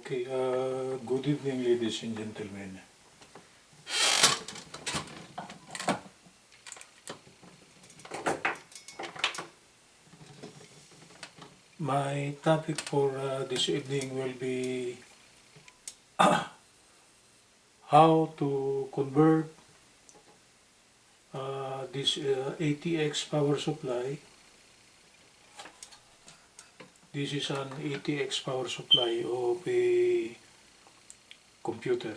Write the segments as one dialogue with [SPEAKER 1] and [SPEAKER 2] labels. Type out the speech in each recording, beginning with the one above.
[SPEAKER 1] Okay, good evening, ladies and gentlemen. My topic for this evening will be how to convert this ATX power supply. This is an ATX power supply of a computer.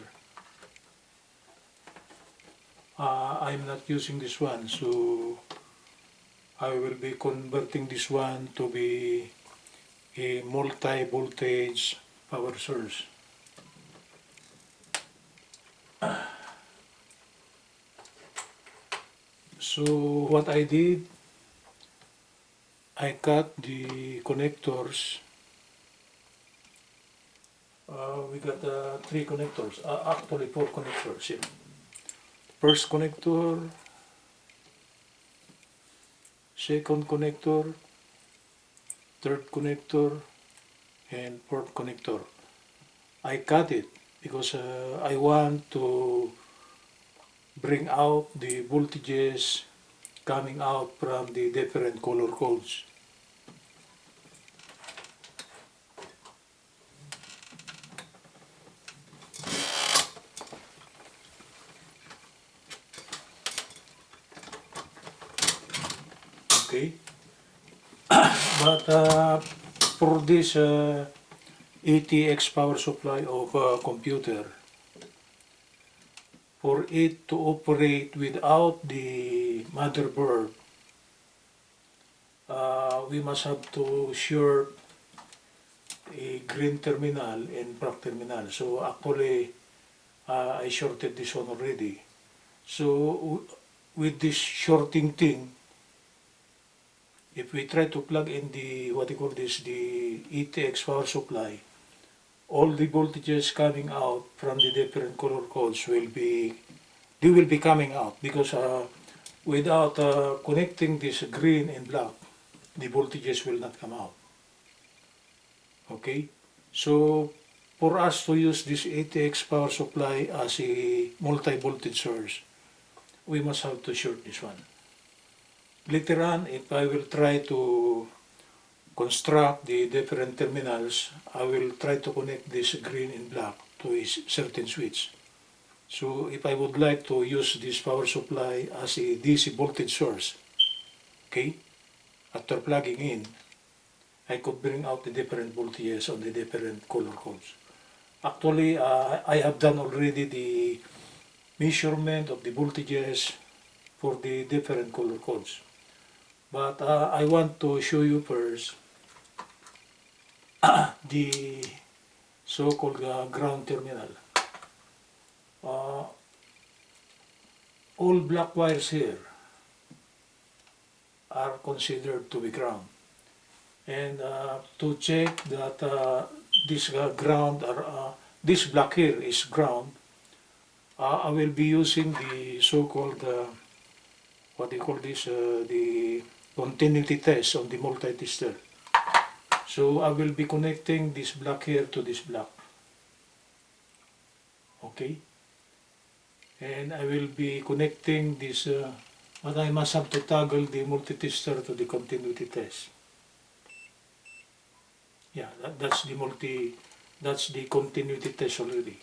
[SPEAKER 1] I'm not using this one, so I will be converting this one to be a multi-voltage power source. So what I did, I cut the connectors. We got three connectors, actually four connectors. Yeah. First connector, second connector, third connector, and fourth connector. I cut it because I want to bring out the voltages coming out from the different color codes. Okay, but for this ATX power supply of a computer, for it to operate without the motherboard, we must have to short a green terminal and black terminal. So actually, I shorted this one already. So with this shorting thing, if we try to plug in the, what you call this, the ATX power supply, all the voltages coming out from the different color codes will be, they will be coming out because without connecting this green and black, the voltages will not come out. Okay, so for us to use this ATX power supply as a multi-voltage source, we must have to short this one. Later on, if I will try to construct the different terminals, I will try to connect this green and black to a certain switch. So if I would like to use this power supply as a DC voltage source, okay, after plugging in, I could bring out the different voltages on the different color codes. Actually, I have done already the measurement of the voltages for the different color codes. But I want to show you first the so-called ground terminal. All black wires here are considered to be ground. And to check that this ground or this black here is ground, I will be using the so-called what do you call this, the continuity test on the multi-tester. So I will be connecting this black here to this black. Okay, and I will be connecting this, but I must have to toggle the multi-tester to the continuity test. Yeah, that's the continuity test already.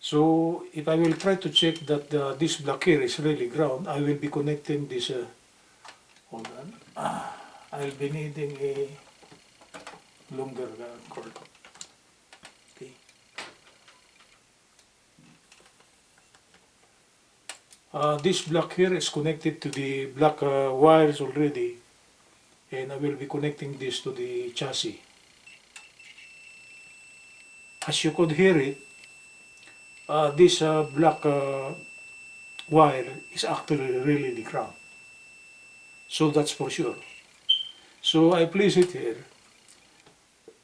[SPEAKER 1] So if I will try to check that this black here is really ground, I will be connecting this, hold on, I'll be needing a longer cord. Okay. This black here is connected to the black wires already, and I will be connecting this to the chassis. As you could hear it, this black wire is actually really the ground. So that's for sure. So I place it here.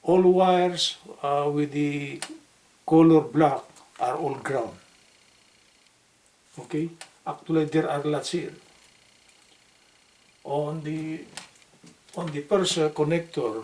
[SPEAKER 1] All wires with the color black are all ground. Okay? Actually, there are lots here. On the first connector,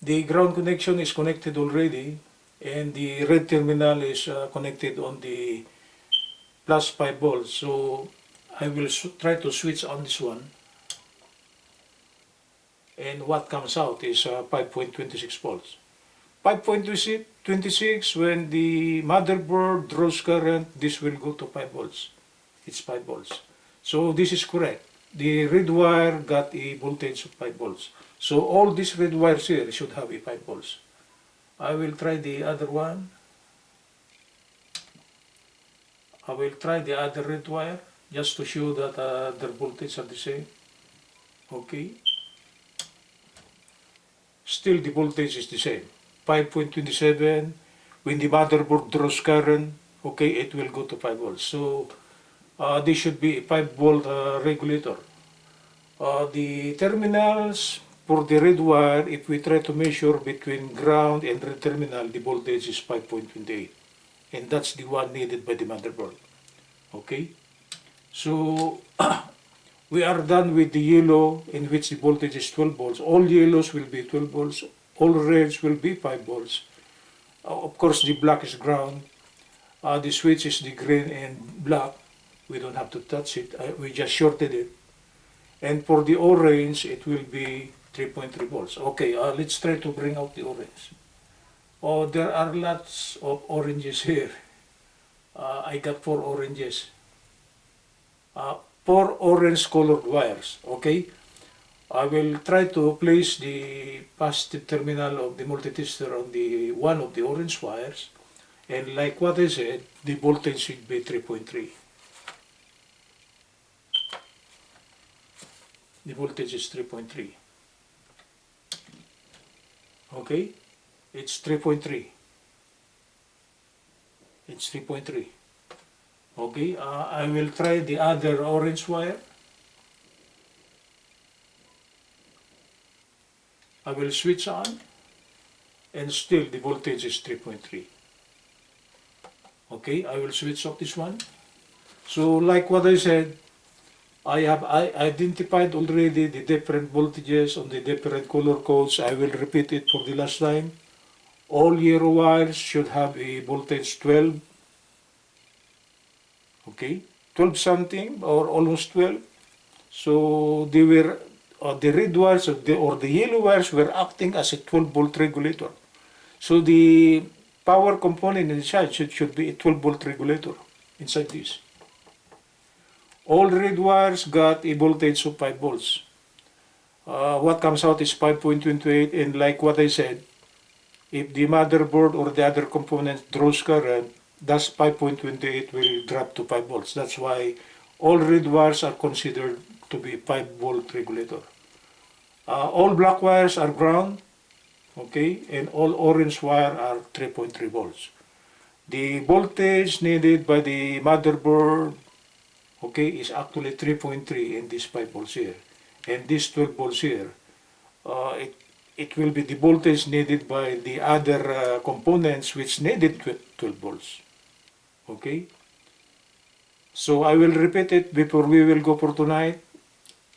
[SPEAKER 1] The ground connection is connected already, and the red terminal is connected on the plus 5 volts. So I will try to switch on this one, and what comes out is 5.26 volts. 5.26, when the motherboard draws current, this will go to 5 volts. It's 5 volts. So this is correct. The red wire got a voltage of 5 volts. So all these red wires here should have a 5 volts. I will try the other one. I will try the other red wire just to show that their voltage are the same. Okay. Still the voltage is the same. 5.27. When the motherboard draws current, okay, it will go to 5 volts. So this should be a 5 volt regulator. The terminals for the red wire, if we try to measure between ground and red terminal, the voltage is 5.28. And that's the one needed by the motherboard. Okay? So we are done with the yellow, in which the voltage is 12 volts. All yellows will be 12 volts. All reds will be 5 volts. Of course, the black is ground. The switch is the green and black. We don't have to touch it. We just shorted it. And for the orange, it will be 3.3 volts. Okay, let's try to bring out the orange. Oh, there are lots of oranges here. I got 4 oranges. 4 orange colored wires. Okay, I will try to place the positive terminal of the multitester on the one of the orange wires, and like what I said, the voltage should be 3.3. The voltage is 3.3. Okay, it's 3.3. It's 3.3. Okay, I will try the other orange wire. I will switch on, and still the voltage is 3.3. Okay, I will switch off this one. So like what I said, I identified already the different voltages on the different color codes. I will repeat it for the last time. All yellow wires should have a voltage 12. Okay, 12 something or almost 12. So they were the red wires or the yellow wires were acting as a 12 volt regulator. So the power component inside should be a 12 volt regulator inside this. All red wires got a voltage of 5 volts. What comes out is 5.28, and like what I said, if the motherboard or the other component draws current, that's 5.28 will drop to 5 volts. That's why all red wires are considered to be 5 volt regulator. All black wires are ground, okay, and all orange wire are 3.3 volts. The voltage needed by the motherboard, okay, is actually 3.3 in this 5 volts here. And this 12 volts here, it will be the voltage needed by the other components which needed 12 volts. Okay? So I will repeat it before we will go for tonight.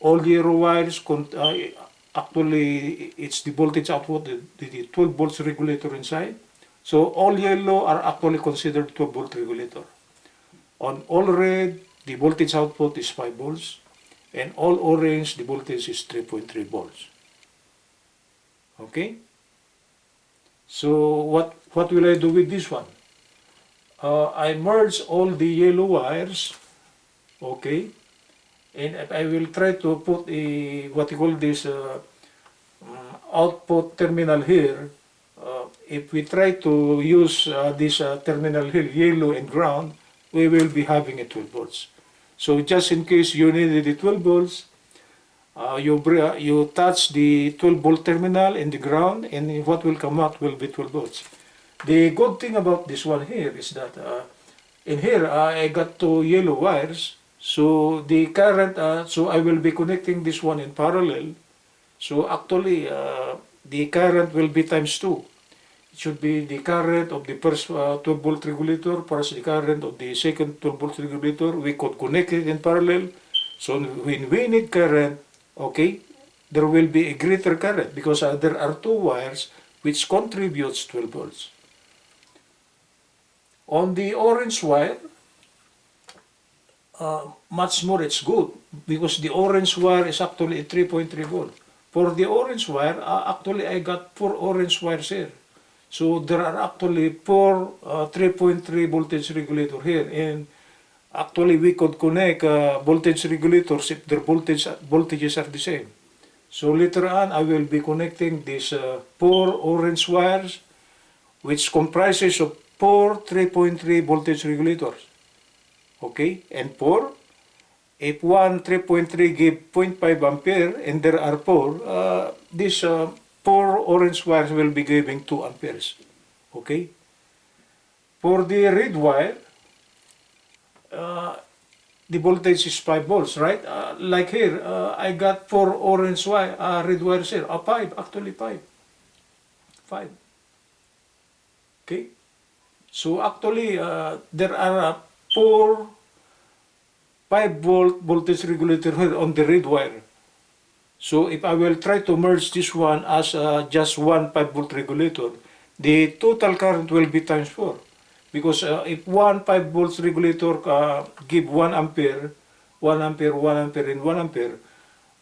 [SPEAKER 1] All yellow wires, actually it's the voltage output, the 12 volts regulator inside. So all yellow are actually considered 12 volt regulator. On all red, the voltage output is 5 volts, and all orange, the voltage is 3.3 volts. Okay? So what will I do with this one? I merge all the yellow wires, okay, and I will try to put a, what you call this, output terminal here. If we try to use this terminal here, yellow and ground, we will be having a 12 volts. So just in case you needed the 12 volts, you touch the 12 volt terminal in the ground, and what will come out will be 12 volts. The good thing about this one here is that in here I got 2 yellow wires, so the current, so I will be connecting this one in parallel. So actually the current will be times 2. It should be the current of the first 12 volt regulator plus the current of the second 12 volt regulator. We could connect it in parallel. So when we need current, okay, there will be a greater current because there are two wires which contributes 12 volts. On the orange wire, much more it's good because the orange wire is actually a 3.3 volt. For the orange wire, actually I got 4 orange wires here. So there are actually 4 3.3 voltage regulator here, and actually we could connect voltage regulators if their voltages are the same. So later on I will be connecting these 4 orange wires which comprises of 4 3.3 voltage regulators. Okay, and 4, if one 3.3 give 0.5 ampere and there are 4, these 4 orange wires will be giving 2 amperes. Okay, for the red wire, the voltage is 5 volts, right? Like here, I got 4 orange wire, red wires here. 5, actually 5. 5. Okay, so actually there are 4 5-volt voltage regulator here on the red wire. So if I will try to merge this one as just one 5-volt regulator, the total current will be times 4. Because if one 5-volt regulator give 1 ampere, 1 ampere, 1 ampere, and 1 ampere,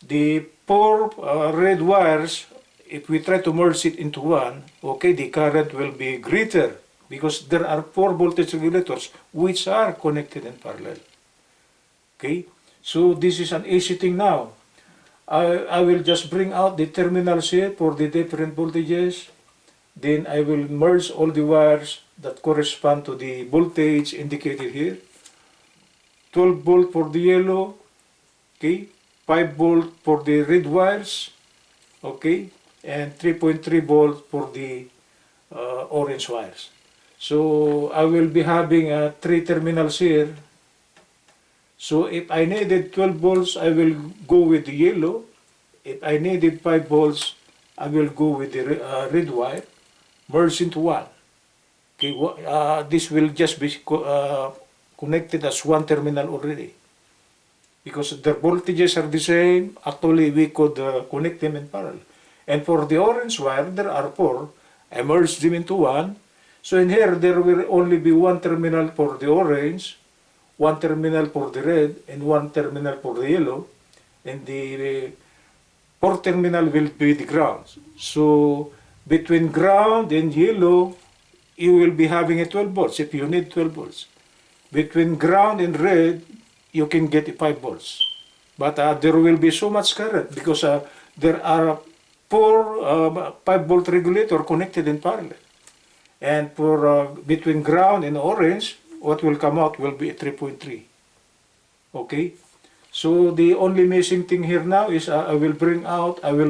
[SPEAKER 1] the 4 red wires, if we try to merge it into one, okay, the current will be greater because there are 4 voltage regulators which are connected in parallel. Okay, so this is an easy thing now. I will just bring out the terminals here for the different voltages. Then I will merge all the wires that correspond to the voltage indicated here. 12 volt for the yellow, okay, 5 volt for the red wires, okay, and 3.3 volt for the orange wires. So I will be having 3 terminals here. So if I needed 12 volts, I will go with the yellow. If I needed 5 volts, I will go with the red wire, merge into one. Okay, this will just be connected as one terminal already. Because the voltages are the same, actually we could connect them in parallel. And for the orange wire, there are 4. I merged them into one. So in here, there will only be one terminal for the orange, one terminal for the red, and one terminal for the yellow, and the 4th terminal will be the ground. So between ground and yellow, you will be having a 12 volts if you need 12 volts. Between ground and red, you can get 5 volts. But there will be so much current because there are 4 5-volt regulator connected in parallel. And for between ground and orange, what will come out will be a 3.3. Okay, so the only missing thing here now is I will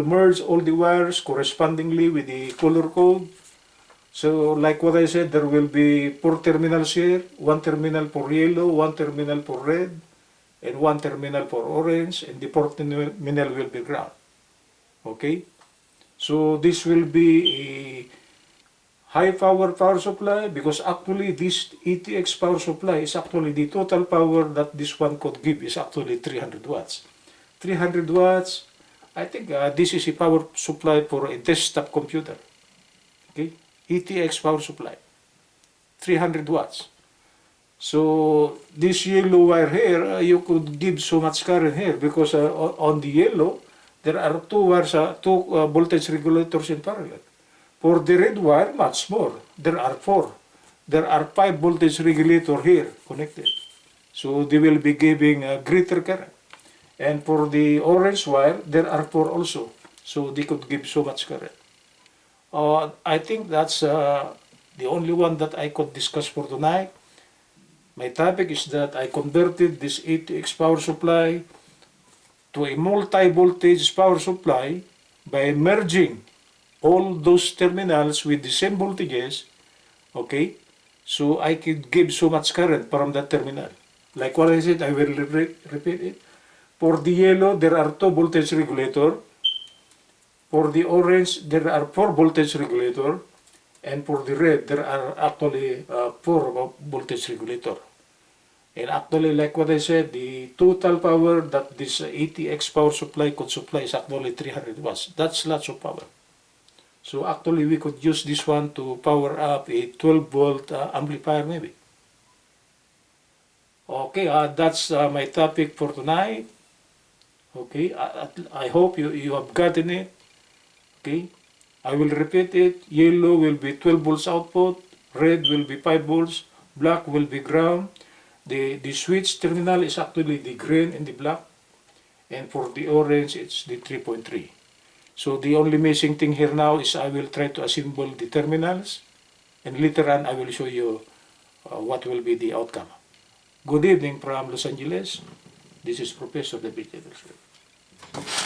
[SPEAKER 1] merge all the wires correspondingly with the color code. So like what I said, there will be 4 terminals here, 1 terminal for yellow, 1 terminal for red, and 1 terminal for orange, and the 4th terminal will be ground. Okay, so this will be a high power supply because actually this ATX power supply is actually the total power that this one could give is actually 300 watts. 300 watts, I think this is a power supply for a desktop computer. Okay, ATX power supply, 300 watts. So this yellow wire here, you could give so much current here because on the yellow, there are 2 wires, 2 voltage regulators in parallel. For the red wire, much more. There are 4. There are 5 voltage regulator here connected. So they will be giving a greater current. And for the orange wire, there are 4 also. So they could give so much current. I think that's the only one that I could discuss for tonight. My topic is that I converted this ATX power supply to a multi-voltage power supply by merging all those terminals with the same voltages, okay, so I could give so much current from that terminal. Like what I said, I will repeat it. For the yellow, there are 2 voltage regulator. For the orange, there are 4 voltage regulator. And for the red, there are actually 4 voltage regulator. And actually, like what I said, the total power that this ATX power supply could supply is actually 300 watts. That's lots of power. So actually, we could use this one to power up a 12-volt amplifier maybe. Okay, that's my topic for tonight. Okay, I hope you have gotten it. Okay, I will repeat it. Yellow will be 12 volts output, red will be 5 volts, black will be ground. The switch terminal is actually the green and the black, and for the orange it's the 3.3. So the only missing thing here now is I will try to assemble the terminals, and later on I will show you what will be the outcome. Good evening from Los Angeles. This is Professor David J. Delosreyes.